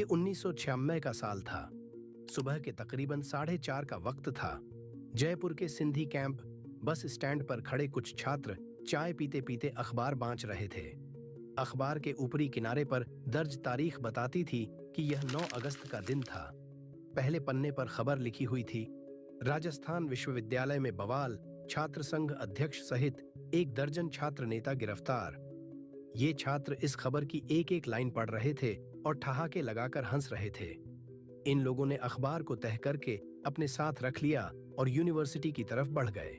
ये 1996 का साल था। सुबह के तकरीबन 4:30 का वक्त था। जयपुर के सिंधी कैंप बस स्टैंड पर खड़े कुछ छात्र चाय पीते पीते अखबार बांच रहे थे। अखबार के ऊपरी किनारे पर दर्ज तारीख बताती थी कि यह 9 अगस्त का दिन था। पहले पन्ने पर खबर लिखी हुई थी, राजस्थान विश्वविद्यालय में बवाल, छात्र संघ अध्यक्ष सहित 1 दर्जन छात्र नेता गिरफ्तार। ये छात्र इस खबर की एक एक लाइन पढ़ रहे थे और ठहाके लगाकर हंस रहे थे। इन लोगों ने अखबार को तह करके अपने साथ रख लिया और यूनिवर्सिटी की तरफ बढ़ गए।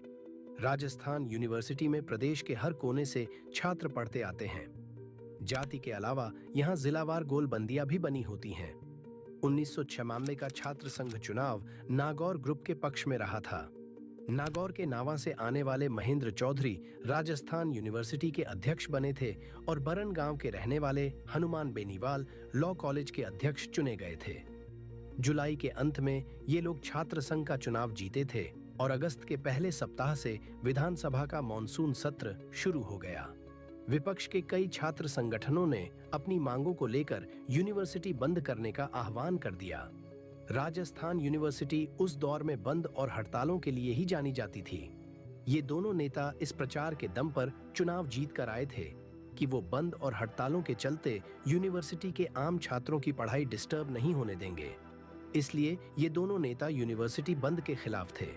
राजस्थान यूनिवर्सिटी में प्रदेश के हर कोने से छात्र पढ़ते आते हैं। जाति के अलावा यहाँ जिलावार गोलबंदियां भी बनी होती हैं। 1996 का छात्र संघ चुनाव नागौर ग्रुप के पक्ष में रहा था। नागौर के नावा से आने वाले महेंद्र चौधरी राजस्थान यूनिवर्सिटी के अध्यक्ष बने थे और बरन गांव के रहने वाले हनुमान बेनीवाल लॉ कॉलेज के अध्यक्ष चुने गए थे। जुलाई के अंत में ये लोग छात्र संघ का चुनाव जीते थे और अगस्त के पहले सप्ताह से विधानसभा का मॉनसून सत्र शुरू हो गया। विपक्ष के कई छात्र संगठनों ने अपनी मांगों को लेकर यूनिवर्सिटी बंद करने का आह्वान कर दिया। राजस्थान यूनिवर्सिटी उस दौर में बंद और हड़तालों के लिए ही जानी जाती थी। ये दोनों नेता इस प्रचार के दम पर चुनाव जीत कर आए थे कि वो बंद और हड़तालों के चलते यूनिवर्सिटी के आम छात्रों की पढ़ाई डिस्टर्ब नहीं होने देंगे। इसलिए ये दोनों नेता यूनिवर्सिटी बंद के खिलाफ थे।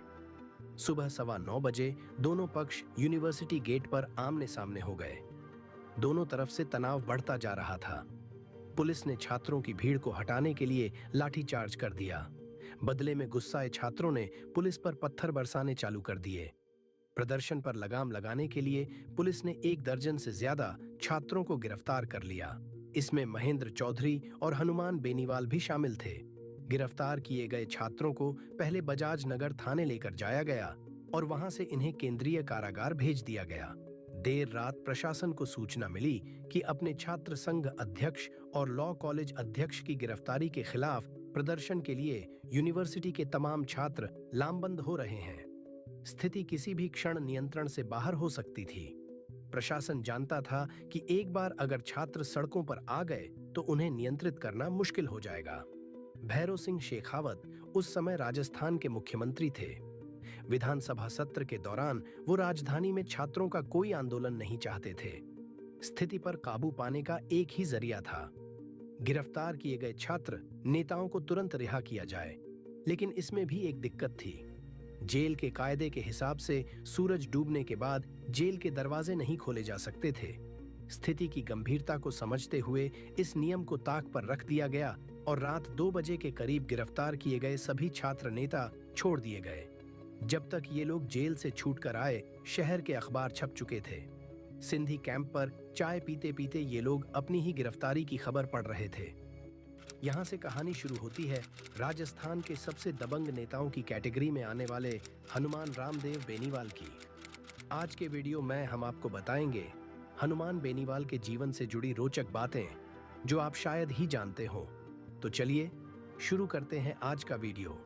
सुबह 9:15 बजे दोनों पक्ष यूनिवर्सिटी गेट पर आमने सामने हो गए। दोनों तरफ से तनाव बढ़ता जा रहा था। पुलिस ने छात्रों की भीड़ को हटाने के लिए लाठीचार्ज कर दिया। बदले में गुस्साए छात्रों ने पुलिस पर पत्थर बरसाने चालू कर दिए। प्रदर्शन पर लगाम लगाने के लिए पुलिस ने 1 दर्जन से ज्यादा छात्रों को गिरफ्तार कर लिया। इसमें महेंद्र चौधरी और हनुमान बेनीवाल भी शामिल थे। गिरफ्तार किए गए छात्रों को पहले बजाज नगर थाने लेकर जाया गया और वहां से इन्हें केंद्रीय कारागार भेज दिया गया। देर रात प्रशासन को सूचना मिली कि अपने छात्र संघ अध्यक्ष और लॉ कॉलेज अध्यक्ष की गिरफ्तारी के खिलाफ प्रदर्शन के लिए यूनिवर्सिटी के तमाम छात्र लामबंद हो रहे हैं। स्थिति किसी भी क्षण नियंत्रण से बाहर हो सकती थी। प्रशासन जानता था कि एक बार अगर छात्र सड़कों पर आ गए तो उन्हें नियंत्रित करना मुश्किल हो जाएगा। भैरों सिंह शेखावत उस समय राजस्थान के मुख्यमंत्री थे। विधानसभा सत्र के दौरान वो राजधानी में छात्रों का कोई आंदोलन नहीं चाहते थे। स्थिति पर काबू पाने का एक ही जरिया था, गिरफ्तार किए गए छात्र नेताओं को तुरंत रिहा किया जाए। लेकिन इसमें भी एक दिक्कत थी। जेल के कायदे के हिसाब से सूरज डूबने के बाद जेल के दरवाजे नहीं खोले जा सकते थे। स्थिति की गंभीरता को समझते हुए इस नियम को ताक पर रख दिया गया और रात 2 बजे के करीब गिरफ्तार किए गए सभी छात्र नेता छोड़ दिए गए। जब तक ये लोग जेल से छूटकर आए, शहर के अखबार छप चुके थे। सिंधी कैंप पर चाय पीते पीते ये लोग अपनी ही गिरफ्तारी की खबर पढ़ रहे थे। यहाँ से कहानी शुरू होती है राजस्थान के सबसे दबंग नेताओं की कैटेगरी में आने वाले हनुमान रामदेव बेनीवाल की। आज के वीडियो में हम आपको बताएंगे हनुमान बेनीवाल के जीवन से जुड़ी रोचक बातें जो आप शायद ही जानते हो। तो चलिए शुरू करते हैं आज का वीडियो।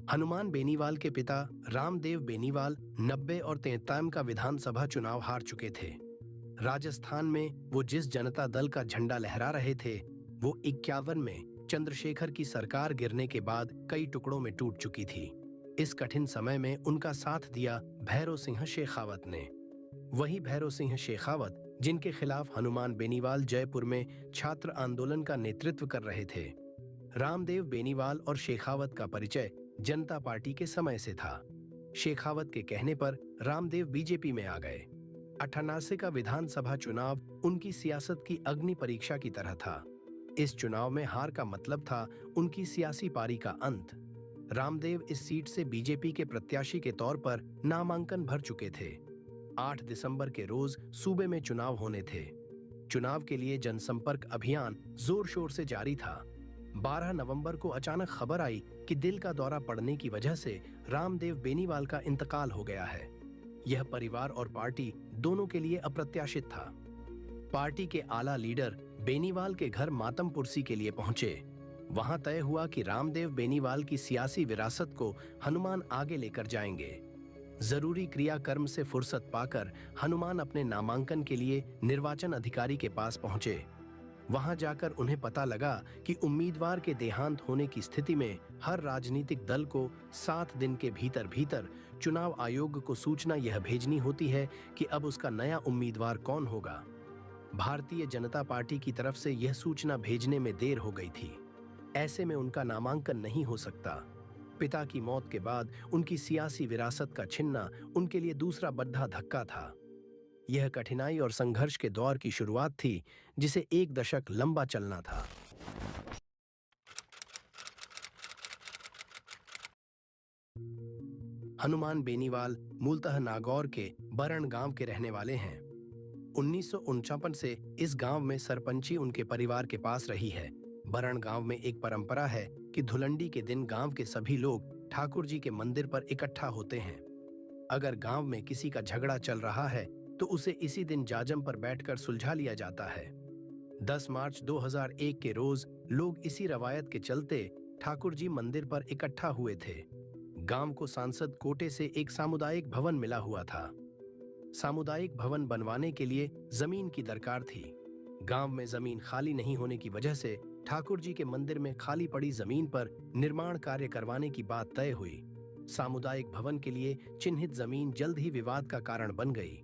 हनुमान बेनीवाल के पिता रामदेव बेनीवाल 90 और 93 का विधानसभा चुनाव हार चुके थे। राजस्थान में वो जिस जनता दल का झंडा लहरा रहे थे, वो 51 में चंद्रशेखर की सरकार गिरने के बाद कई टुकड़ों में टूट चुकी थी। इस कठिन समय में उनका साथ दिया भैरों सिंह शेखावत ने। वही भैरों सिंह शेखावत जिनके खिलाफ हनुमान बेनीवाल जयपुर में छात्र आंदोलन का नेतृत्व कर रहे थे। रामदेव बेनीवाल और शेखावत का परिचय जनता पार्टी के समय से था। शेखावत के कहने पर रामदेव बीजेपी में आ गए। 98 का विधानसभा चुनाव उनकी सियासत की अग्नि परीक्षा की तरह था। इस चुनाव में हार का मतलब था उनकी सियासी पारी का अंत। रामदेव इस सीट से बीजेपी के प्रत्याशी के तौर पर नामांकन भर चुके थे। 8 दिसंबर के रोज सूबे में चुनाव होने थे। चुनाव के लिए जनसंपर्क अभियान जोर शोर से जारी था। 12 नवंबर को अचानक खबर आई कि दिल का दौरा पड़ने की वजह से रामदेव बेनीवाल का इंतकाल हो गया है। यह परिवार और पार्टी दोनों के लिए अप्रत्याशित था। पार्टी के आला लीडर बेनीवाल के घर मातम पुरसी के लिए पहुंचे। वहां तय हुआ कि रामदेव बेनीवाल की सियासी विरासत को हनुमान आगे लेकर जाएंगे। जरूरी क्रियाकर्म से फुर्सत पाकर हनुमान अपने नामांकन के लिए निर्वाचन अधिकारी के पास पहुंचे। वहां जाकर उन्हें पता लगा कि उम्मीदवार के देहांत होने की स्थिति में हर राजनीतिक दल को 7 दिन के भीतर भीतर चुनाव आयोग को सूचना यह भेजनी होती है कि अब उसका नया उम्मीदवार कौन होगा। भारतीय जनता पार्टी की तरफ से यह सूचना भेजने में देर हो गई थी। ऐसे में उनका नामांकन नहीं हो सकता। पिता की मौत के बाद उनकी सियासी विरासत का छिनना उनके लिए दूसरा बड़ा धक्का था। यह कठिनाई और संघर्ष के दौर की शुरुआत थी जिसे 1 दशक लंबा चलना था। हनुमान बेनीवाल मूलतः नागौर के बरण गांव के रहने वाले हैं। 1949 से इस गांव में सरपंची उनके परिवार के पास रही है। बरण गांव में एक परंपरा है कि धुलंडी के दिन गांव के सभी लोग ठाकुर जी के मंदिर पर इकट्ठा होते हैं। अगर गांव में किसी का झगड़ा चल रहा है तो उसे इसी दिन जाजम पर बैठकर सुलझा लिया जाता है। 10 मार्च 2001 के रोज लोग इसी रवायत के चलते ठाकुर जी मंदिर पर इकट्ठा हुए थे। गांव को सांसद कोटे से एक सामुदायिक भवन मिला हुआ था। सामुदायिक भवन बनवाने के लिए जमीन की दरकार थी। गांव में जमीन खाली नहीं होने की वजह से ठाकुर जी के मंदिर में खाली पड़ी जमीन पर निर्माण कार्य करवाने की बात तय हुई। सामुदायिक भवन के लिए चिन्हित जमीन जल्द ही विवाद का कारण बन गई।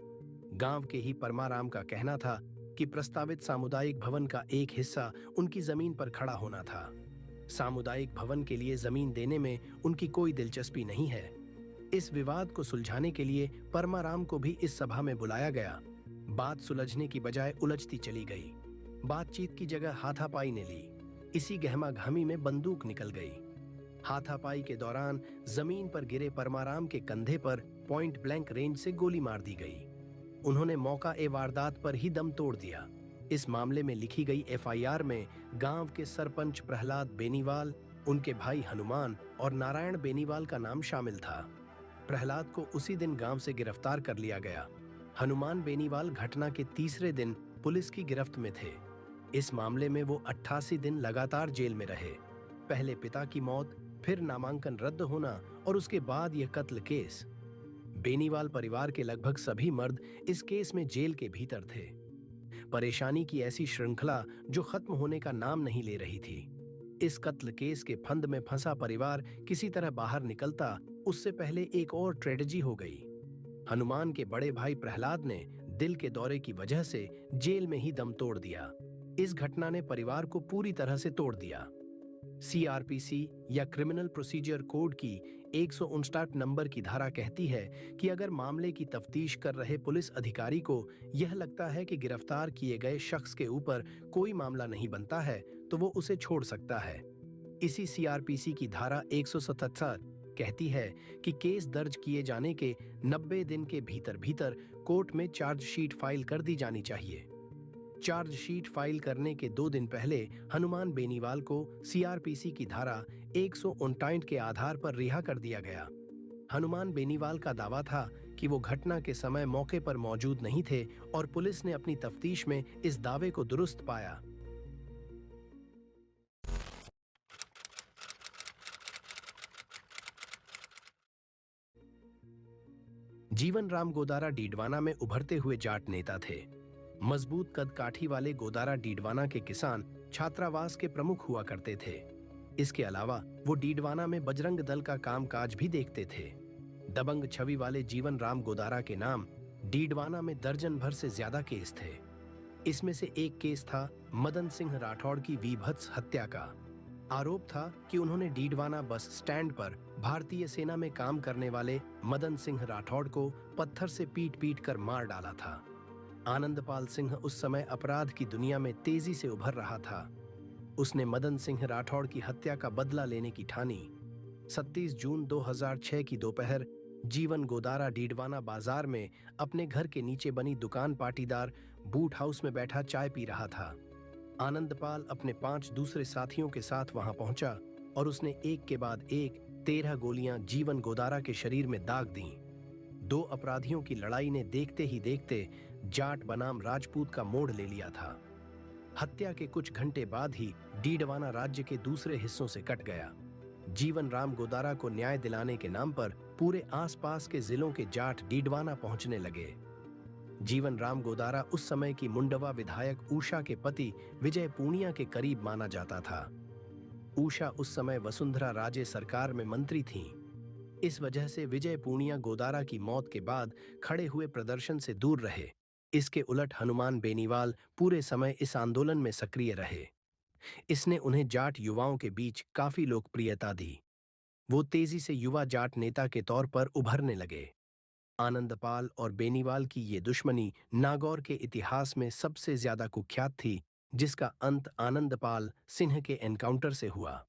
गांव के ही परमाराम का कहना था कि प्रस्तावित सामुदायिक भवन का एक हिस्सा उनकी जमीन पर खड़ा होना था। सामुदायिक भवन के लिए जमीन देने में उनकी कोई दिलचस्पी नहीं है। इस विवाद को सुलझाने के लिए परमाराम को भी इस सभा में बुलाया गया। बात सुलझने की बजाय उलझती चली गई। बातचीत की जगह हाथापाई ने ली। इसी गहमागहमी में बंदूक निकल गई। हाथापाई के दौरान जमीन पर गिरे परमाराम के कंधे पर पॉइंट ब्लैंक रेंज से गोली मार दी गई। उन्होंने मौका ए वारदात पर ही दम तोड़ दिया। इस मामले में लिखी गई एफआईआर में गांव के सरपंच प्रहलाद बेनीवाल, उनके भाई हनुमान और नारायण बेनीवाल का नाम शामिल था। प्रहलाद को उसी दिन गांव से गिरफ्तार कर लिया गया। हनुमान बेनीवाल घटना के तीसरे दिन पुलिस की गिरफ्त में थे। इस मामले में वो 88 दिन लगातार जेल में रहे। पहले पिता की मौत, फिर नामांकन रद्द होना और उसके बाद यह कत्ल केस। बेनीवाल परिवार के लगभग सभी मर्द इस केस में जेल के भीतर थे। परेशानी की ऐसी श्रृंखला जो खत्म होने का नाम नहीं ले रही थी। इस कत्ल केस के फंद में फंसा परिवार किसी तरह बाहर निकलता उससे पहले एक और ट्रेजेडी हो गई। हनुमान के बड़े भाई प्रहलाद ने दिल के दौरे की वजह से जेल में ही दम तोड़ दिया। इस घटना ने परिवार को पूरी तरह से तोड़ दिया। सीआरपीसी या क्रिमिनल प्रोसीजर कोड की 159 नंबर की धारा कहती है कि अगर मामले की तफ्तीश कर रहे पुलिस अधिकारी को यह लगता है कि गिरफ्तार किए गए शख्स के ऊपर कोई मामला नहीं बनता है तो वो उसे छोड़ सकता है। इसी सीआरपीसी की धारा 177 कहती है कि केस दर्ज किए जाने के 90 दिन के भीतर भीतर कोर्ट में चार्जशीट फाइल कर दी जानी चाहिए। चार्जशीट फाइल करने के 2 दिन पहले हनुमान बेनीवाल को सीआरपीसी की धारा 159 के आधार पर रिहा कर दिया गया। हनुमान बेनीवाल का दावा था कि वो घटना के समय मौके पर मौजूद नहीं थे और पुलिस ने अपनी तफ्तीश में इस दावे को दुरुस्त पाया। जीवन राम गोदारा डीडवाना में उभरते हुए जाट नेता थे। मजबूत कद काठी वाले गोदारा डीडवाना के किसान छात्रावास के प्रमुख हुआ करते थे। इसके अलावा वो डीडवाना में बजरंग दल का कामकाज भी देखते थे। दबंग छवि वाले जीवन राम गोदारा के नाम डीडवाना में दर्जन भर से ज्यादा केस थे। इसमें से एक केस था मदन सिंह राठौड़ की वीभत्स हत्या का। आरोप था कि उन्होंने डीडवाना बस स्टैंड पर भारतीय सेना में काम करने वाले मदन सिंह राठौड़ को पत्थर से पीट पीट कर मार डाला था। आनंदपाल सिंह उस समय अपराध की दुनिया में तेजी से उभर रहा था। उसने मदन सिंह राठौड़ की हत्या का बदला लेने की ठानी। 27 जून 2006 की दोपहर जीवन गोदारा डीडवाना बाजार में अपने घर के नीचे बनी दुकान पाटीदार बूट हाउस में बैठा चाय पी रहा था। आनंदपाल अपने 5 दूसरे साथियों के साथ वहां पहुंचा और उसने एक के बाद एक 13 गोलियां जीवन गोदारा के शरीर में दाग दीं। 2 अपराधियों की लड़ाई ने देखते ही देखते जाट बनाम राजपूत का मोड़ ले लिया था। हत्या के कुछ घंटे बाद ही डीडवाना राज्य के दूसरे हिस्सों से कट गया। जीवन राम गोदारा को न्याय दिलाने के नाम पर पूरे आसपास के जिलों के जाट डीडवाना पहुंचने लगे। जीवन राम गोदारा उस समय की मुंडवा विधायक उषा के पति विजय पूनिया के करीब माना जाता था। उषा उस समय वसुंधरा राजे सरकार में मंत्री थीं। इस वजह से विजय पूनिया गोदारा की मौत के बाद खड़े हुए प्रदर्शन से दूर रहे। इसके उलट हनुमान बेनीवाल पूरे समय इस आंदोलन में सक्रिय रहे। इसने उन्हें जाट युवाओं के बीच काफी लोकप्रियता दी। वो तेजी से युवा जाट नेता के तौर पर उभरने लगे। आनंदपाल और बेनीवाल की ये दुश्मनी नागौर के इतिहास में सबसे ज्यादा कुख्यात थी, जिसका अंत आनंदपाल सिंह के एनकाउंटर से हुआ।